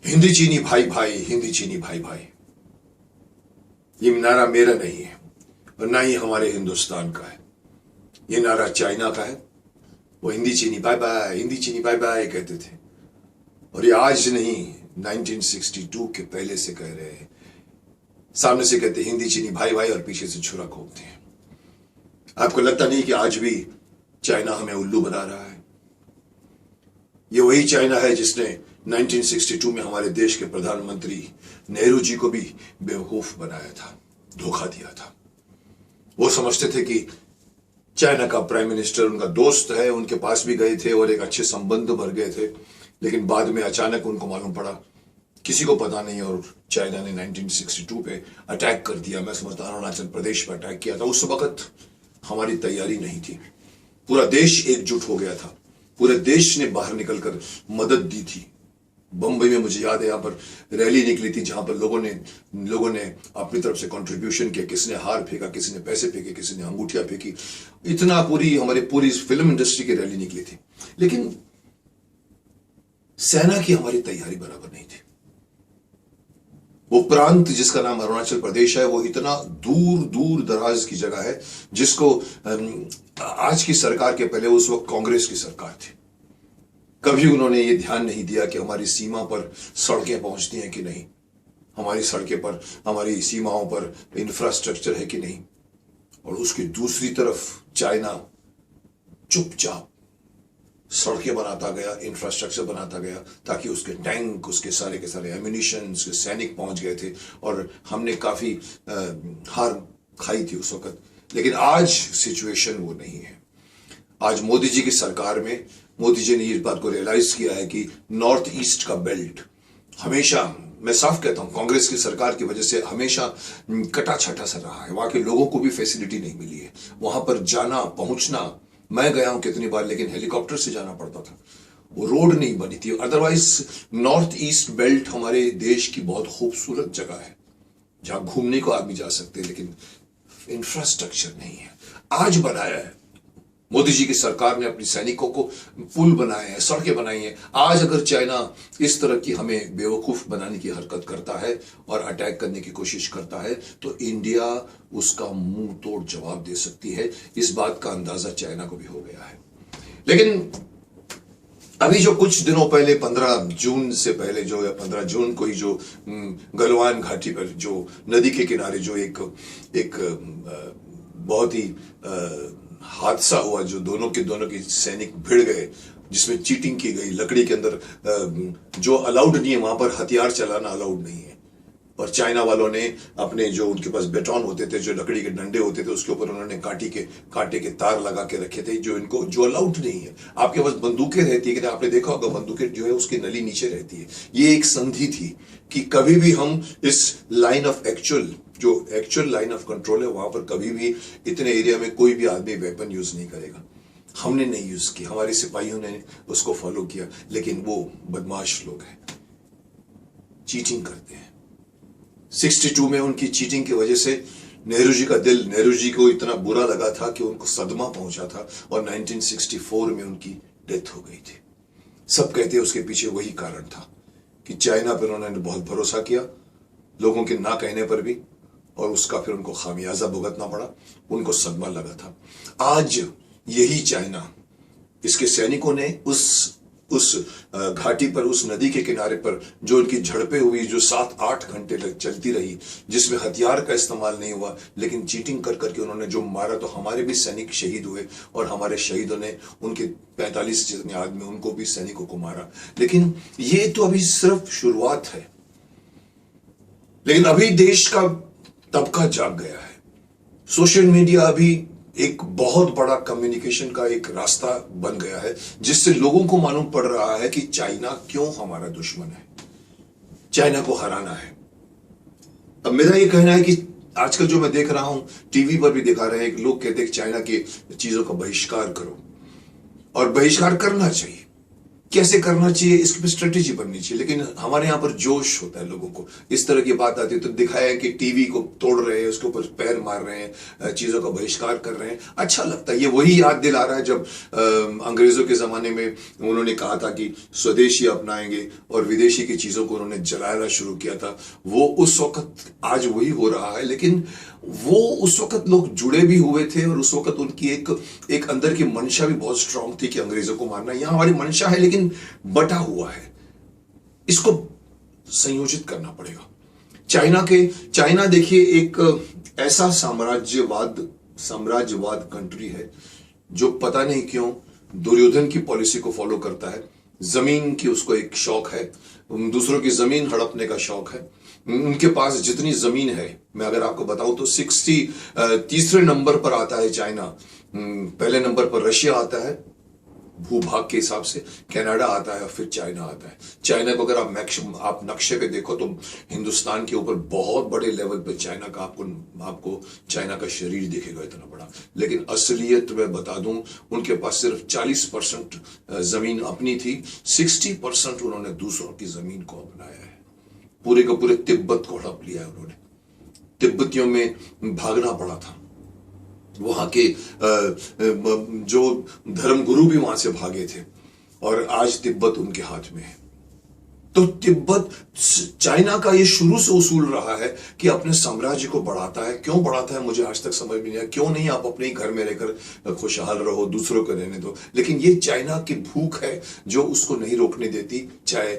हिंदी चीनी भाई भाई, हिंदी चीनी भाई भाई, ये नारा मेरा नहीं है और ना ही हमारे हिंदुस्तान का है। ये नारा चाइना का है। वो हिंदी चीनी बाय बाय, हिंदी चीनी बाय बाय कहते थे और ये आज नहीं 1962 के पहले से कह रहे हैं। सामने से कहते हिंदी चीनी भाई भाई और पीछे से छुरा घोंपते हैं। आपको लगता नहीं कि आज भी चाइना हमें उल्लू बना रहा है? ये वही चाइना है जिसने 1962 में हमारे देश के प्रधानमंत्री नेहरू जी को भी बेवकूफ बनाया था, धोखा दिया था। वो समझते थे कि चाइना का प्राइम मिनिस्टर उनका दोस्त है, उनके पास भी गए थे और एक अच्छे संबंध भर गए थे, लेकिन बाद में अचानक उनको मालूम पड़ा, किसी को पता नहीं, और चाइना ने 1962 पे अटैक कर दिया। मैं समझता अरुणाचल प्रदेश पर अटैक किया था। उस वक्त हमारी तैयारी नहीं थी। पूरा देश एकजुट हो गया था। पूरे देश ने बाहर निकलकर मदद दी थी। बंबई में मुझे याद है, यहां पर रैली निकली थी जहां पर लोगों ने अपनी तरफ से कंट्रीब्यूशन किया। किसी ने हार फेंका, किसी ने पैसे फेंके, किसी ने अंगूठियां फेंकी। इतना पूरी फिल्म इंडस्ट्री की रैली निकली थी, लेकिन सेना की हमारी तैयारी बराबर नहीं थी। वो प्रांत जिसका नाम अरुणाचल प्रदेश है, वो इतना दूर दूर दराज की जगह है जिसको आज की सरकार के पहले उस वक्त कांग्रेस की सरकार थी। कभी उन्होंने ये ध्यान नहीं दिया कि हमारी सीमा पर सड़कें पहुंचती हैं कि नहीं, हमारी सड़कें पर, हमारी सीमाओं पर इंफ्रास्ट्रक्चर है कि नहीं। और उसकी दूसरी तरफ चाइना चुपचाप सड़कें बनाता गया, इंफ्रास्ट्रक्चर बनाता गया, ताकि उसके टैंक, उसके सारे के सारे एम्यूनिशन, उसके सैनिक पहुंच गए थे और हमने काफी हार खाई थी उस वक्त। लेकिन आज सिचुएशन वो नहीं है। आज मोदी जी की सरकार में मोदी जी ने इस बात को रियलाइज किया है कि नॉर्थ ईस्ट का बेल्ट हमेशा, मैं साफ कहता हूं, कांग्रेस की सरकार की वजह से हमेशा कटा छटा सा रहा है। वहां के लोगों को भी फैसिलिटी नहीं मिली है। वहां पर जाना पहुंचना, मैं गया हूं कितनी बार, लेकिन हेलीकॉप्टर से जाना पड़ता था। वो रोड नहीं बनी थी। अदरवाइज नॉर्थ ईस्ट बेल्ट हमारे देश की बहुत खूबसूरत जगह है जहां घूमने को आदमी जा सकते हैं, लेकिन इंफ्रास्ट्रक्चर नहीं है। आज बनाया है मोदी जी की सरकार ने, अपनी सैनिकों को पुल बनाए हैं, सड़कें बनाई हैं। आज अगर चाइना इस तरह की हमें बेवकूफ बनाने की हरकत करता है और अटैक करने की कोशिश करता है, तो इंडिया उसका मुंह तोड़ जवाब दे सकती है। इस बात का अंदाजा चाइना को भी हो गया है। लेकिन अभी जो कुछ दिनों पहले 15 जून से पहले जो, या 15 जून को ही जो गलवान घाटी पर जो नदी के किनारे जो एक बहुत ही हादसा हुआ, जो दोनों के सैनिक भिड़ गए, जिसमें चीटिंग की गई, लकड़ी के अंदर जो अलाउड नहीं है वहां पर हथियार चलाना अलाउड नहीं है। और चाइना वालों ने अपने जो उनके पास बेटॉन होते थे, जो लकड़ी के डंडे होते थे, उसके ऊपर उन्होंने कांटे के तार लगा के रखे थे, जो अलाउड नहीं है। आपके पास बंदूकें रहती है कि आपने देखा होगा, बंदूकें जो है उसकी नली नीचे रहती है। ये एक संधि थी कि कभी भी हम इस line of actual line of control है, वहां पर कभी भी इतने एरिया में कोई भी आदमी वेपन यूज नहीं करेगा। हमने नहीं यूज किया, हमारे सिपाहियों ने उसको फॉलो किया, लेकिन वो बदमाश लोग हैं, चीटिंग करते हैं। 62 में उनकी चीटिंग की वजह से नेहरू जी को इतना बुरा लगा था कि उनको सदमा पहुंचा था और 1964 में उनकी डेथ हो गई थी। सब कहते हैं उसके पीछे वही कारण था कि चाइना पर उन्होंने बहुत भरोसा किया, लोगों के ना कहने पर भी, और उसका फिर उनको खामियाजा भुगतना पड़ा, उनको सदमा लगा था। आज यही चाइना, इसके सैनिकों ने उस घाटी पर, उस नदी के किनारे पर जो उनकी झड़पें हुई, जो 7-8 घंटे तक चलती रही, जिसमें हथियार का इस्तेमाल नहीं हुआ, लेकिन चीटिंग कर करके उन्होंने जो मारा, तो हमारे भी सैनिक शहीद हुए और हमारे शहीदों ने उनके 45 जितने आदमी, उनको भी सैनिकों को मारा। लेकिन ये तो अभी सिर्फ शुरुआत है। लेकिन अभी देश का तबका जाग गया है। सोशल मीडिया अभी एक बहुत बड़ा कम्युनिकेशन का एक रास्ता बन गया है, जिससे लोगों को मालूम पड़ रहा है कि चाइना क्यों हमारा दुश्मन है, चाइना को हराना है। अब मेरा ये कहना है कि आजकल जो मैं देख रहा हूं, टीवी पर भी दिखा रहे हैं कि लोग कहते हैं कि चाइना की चीजों का बहिष्कार करो, और बहिष्कार करना चाहिए। कैसे करना चाहिए, इसके पे स्ट्रेटेजी बननी चाहिए। लेकिन हमारे यहाँ पर जोश होता है लोगों को, इस तरह की बात आती है तो दिखाया है कि टीवी को तोड़ रहे हैं, उसके ऊपर पैर मार रहे हैं, चीजों का बहिष्कार कर रहे हैं। अच्छा लगता है, ये वही याद दिला रहा है जब अंग्रेजों के जमाने में उन्होंने कहा था कि स्वदेशी अपनाएंगे और विदेशी की चीजों को उन्होंने जलाना शुरू किया था। वो उस वक्त आज वही हो रहा है, लेकिन वो उस वक्त लोग जुड़े भी हुए थे और उस वक्त उनकी एक अंदर की मंशा भी बहुत स्ट्रांग थी कि अंग्रेजों को मारना। यहां हमारी मंशा है लेकिन बटा हुआ है, इसको संयोजित करना पड़ेगा। चाइना देखिए एक ऐसा साम्राज्यवाद कंट्री है जो पता नहीं क्यों दुर्योधन की पॉलिसी को फॉलो करता है। जमीन की उसको एक शौक है, दूसरों की जमीन हड़पने का शौक है। उनके पास जितनी जमीन है, मैं अगर आपको बताऊं तो तीसरे नंबर पर आता है चाइना, पहले नंबर पर रशिया आता है भूभाग के हिसाब से, कनाडा आता है और फिर चाइना आता है। चाइना को अगर आप नक्शे पे देखो तो हिंदुस्तान के ऊपर बहुत बड़े लेवल पे चाइना का आपको चाइना का शरीर दिखेगा इतना बड़ा। लेकिन असलियत में बता दूं, उनके पास सिर्फ 40% जमीन अपनी थी, 60% उन्होंने दूसरों की जमीन को अपनाया है। पूरे का पूरे तिब्बत को हड़प लिया है उन्होंने। तिब्बतियों में भागना पड़ा था, वहां के जो धर्मगुरु भी वहां से भागे थे और आज तिब्बत उनके हाथ में है। तो तिब्बत चाइना का ये शुरू से उसूल रहा है कि अपने साम्राज्य को बढ़ाता है। क्यों बढ़ाता है मुझे आज तक समझ में नहीं आया। क्यों नहीं आप अपने ही घर में रहकर खुशहाल रहो, दूसरों को रहने दो। लेकिन ये चाइना की भूख है जो उसको नहीं रोकने देती, चाहे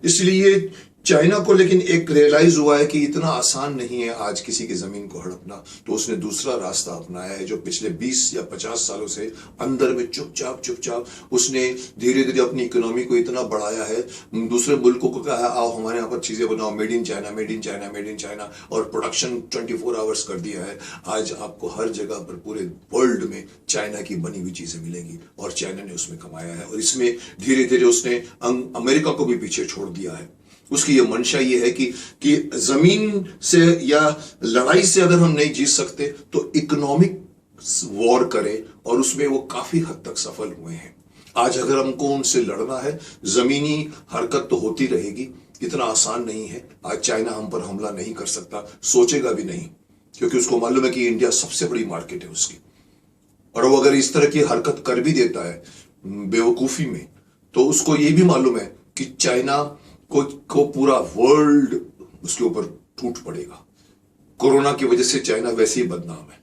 इसलिए चाइना को लेकिन एक रियलाइज हुआ है कि इतना आसान नहीं है आज किसी की जमीन को हड़पना। तो उसने दूसरा रास्ता अपनाया है जो पिछले 20 या 50 सालों से अंदर में चुपचाप उसने धीरे धीरे अपनी इकोनॉमी को इतना बढ़ाया है। दूसरे मुल्कों को कहा आओ हमारे यहाँ पर चीजें बनाओ, मेड इन चाइना, और प्रोडक्शन 24 आवर्स कर दिया है। आज आपको हर जगह पर पूरे वर्ल्ड में चाइना की बनी हुई चीजें मिलेंगी और चाइना ने उसमें कमाया है। और इसमें धीरे धीरे उसने अमेरिका को भी पीछे छोड़ दिया है। उसकी ये मंशा ये है कि जमीन से या लड़ाई से अगर हम नहीं जीत सकते तो इकोनॉमिक वॉर करें, और उसमें वो काफी हद तक सफल हुए हैं। आज अगर हमको उनसे लड़ना है, जमीनी हरकत तो होती रहेगी, इतना आसान नहीं है। आज चाइना हम पर हमला नहीं कर सकता, सोचेगा भी नहीं, क्योंकि उसको मालूम है कि इंडिया सबसे बड़ी मार्केट है उसकी। और वो अगर इस तरह की हरकत कर भी देता है बेवकूफी में, तो उसको ये भी मालूम है कि चाइना को पूरा वर्ल्ड उसके ऊपर टूट पड़ेगा। कोरोना की वजह से चाइना वैसे ही बदनाम है,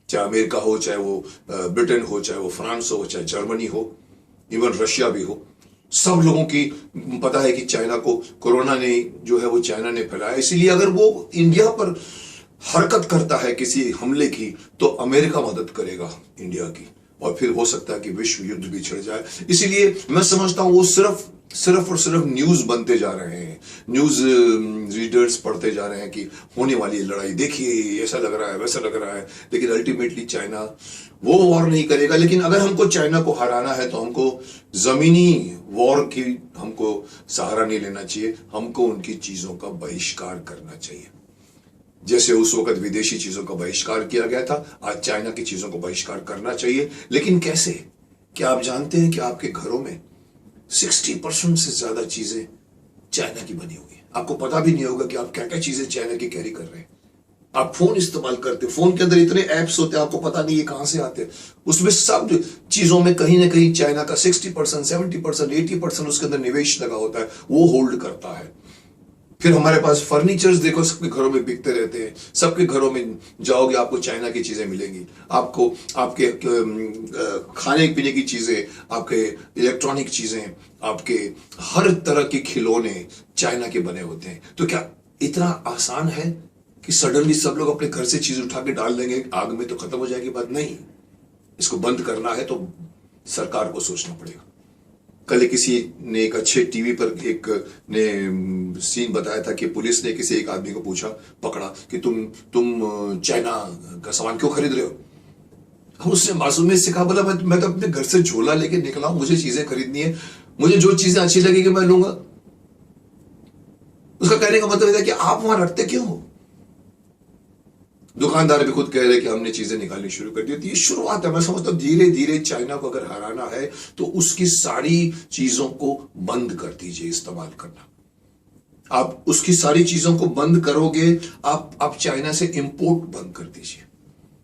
चाहे अमेरिका हो, चाहे वो ब्रिटेन हो, चाहे वो फ्रांस हो, चाहे जर्मनी हो, इवन रशिया भी हो। सब लोगों की पता है कि चाइना को कोरोना ने जो है वो चाइना ने फैलाया। इसीलिए अगर वो इंडिया पर हरकत करता है किसी हमले की, तो अमेरिका मदद करेगा इंडिया की, और फिर हो सकता है कि विश्व युद्ध भी छिड़ जाए। इसीलिए मैं समझता हूं वो सिर्फ और सिर्फ न्यूज बनते जा रहे हैं, न्यूज रीडर्स पढ़ते जा रहे हैं कि होने वाली लड़ाई देखिए, ऐसा लग रहा है, वैसा लग रहा है। लेकिन अल्टीमेटली चाइना वो वॉर नहीं करेगा। लेकिन अगर हमको चाइना को हराना है तो हमको जमीनी वॉर की हमको सहारा नहीं लेना चाहिए, हमको उनकी चीजों का बहिष्कार करना चाहिए। जैसे उस वक्त विदेशी चीजों का बहिष्कार किया गया था, आज चाइना की चीजों को बहिष्कार करना चाहिए। लेकिन कैसे? क्या आप जानते हैं कि आपके घरों में 60% से ज्यादा चीजें चाइना की बनी हुई है? आपको पता भी नहीं होगा कि आप क्या क्या चीजें चाइना की कैरी कर रहे हैं। आप फोन इस्तेमाल करते हैं, फोन के अंदर इतने एप्स होते हैं, आपको पता नहीं है कहां से आते हैं। उसमें सब चीजों में कहीं ना कहीं चाइना का 60%, 70%, 80% उसके अंदर निवेश लगा होता है, वो होल्ड करता है। फिर हमारे पास फर्नीचर्स देखो, सबके घरों में बिकते रहते हैं। सबके घरों में जाओगे आपको चाइना की चीजें मिलेंगी, आपको आपके खाने पीने की चीजें, आपके इलेक्ट्रॉनिक चीजें, आपके हर तरह के खिलौने चाइना के बने होते हैं। तो क्या इतना आसान है कि सडनली सब लोग अपने घर से चीज उठा के डाल देंगे आग में तो खत्म हो जाएगी बात? नहीं, इसको बंद करना है तो सरकार को सोचना पड़ेगा। कल किसी ने एक अच्छे टीवी पर एक ने सीन बताया था कि पुलिस ने किसी एक आदमी को पूछा, पकड़ा कि तुम चाइना का सामान क्यों खरीद रहे हो? हम उसने मासूमियत से कहा, बोला मैं तो अपने घर से झोला लेके निकला हूं, मुझे चीजें खरीदनी है, मुझे जो चीजें अच्छी लगेगी मैं लूंगा। उसका कहने का मतलब था कि आप वहां रखते क्यों हो? दुकानदार भी खुद कह रहे कि हमने चीजें निकालनी शुरू कर दी। तो ये शुरुआत है। मैं समझता हूं धीरे धीरे चाइना को अगर हराना है तो उसकी सारी चीजों को बंद कर दीजिए इस्तेमाल करना। आप उसकी सारी चीजों को बंद करोगे, आप चाइना से इंपोर्ट बंद कर दीजिए।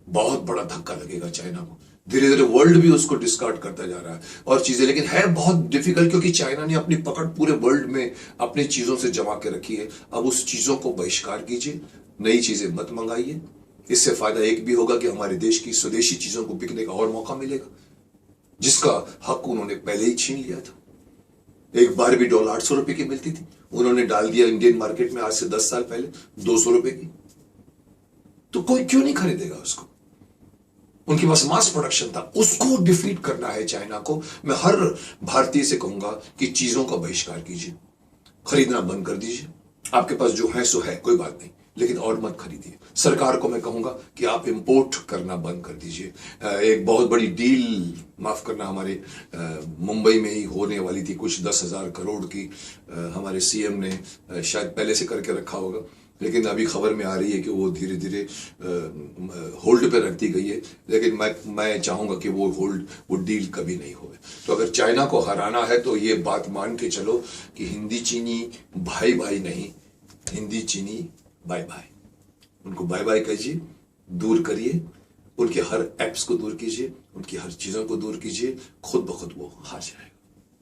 बहुत बड़ा धक्का लगेगा चाइना को। धीरे धीरे वर्ल्ड भी उसको डिस्कार्ड करता जा रहा है और चीजें, लेकिन है बहुत डिफिकल्ट क्योंकि चाइना ने अपनी पकड़ पूरे वर्ल्ड में अपनी चीजों से जमा के रखी है। अब उस चीजों को बहिष्कार कीजिए, नई चीजें मत मंगाइए। इससे फायदा एक भी होगा कि हमारे देश की स्वदेशी चीजों को बिकने का और मौका मिलेगा, जिसका हक उन्होंने पहले ही छीन लिया था। एक बार भी डॉलर 800 रुपए की मिलती थी, उन्होंने डाल दिया इंडियन मार्केट में आज से 10 साल पहले 200 रुपए की। तो कोई क्यों नहीं खरीदेगा उसको? उनके पास मास प्रोडक्शन था। उसको डिफीट करना है चाइना को। मैं हर भारतीय से कहूंगा कि चीजों का बहिष्कार कीजिए, खरीदना बंद कर दीजिए। आपके पास जो है सो है, कोई बात नहीं, लेकिन और मत खरीदिए। सरकार को मैं कहूंगा कि आप इंपोर्ट करना बंद कर दीजिए। एक बहुत बड़ी डील, माफ करना, हमारे मुंबई में ही होने वाली थी, कुछ 10,000 करोड़ की। हमारे सीएम ने शायद पहले से करके रखा होगा, लेकिन अभी खबर में आ रही है कि वो धीरे धीरे होल्ड पे रख दी गई है। लेकिन मैं चाहूंगा कि वो डील कभी नहीं होवे। तो अगर चाइना को हराना है तो ये बात मान के चलो कि हिंदी चीनी भाई भाई नहीं, हिंदी चीनी बाय बाय। उनको बाय बाय कीजिए, दूर करिए, उनके हर एप्स को दूर कीजिए, उनकी हर चीजों को दूर कीजिए। खुद ब खुद वो हार जाएगा।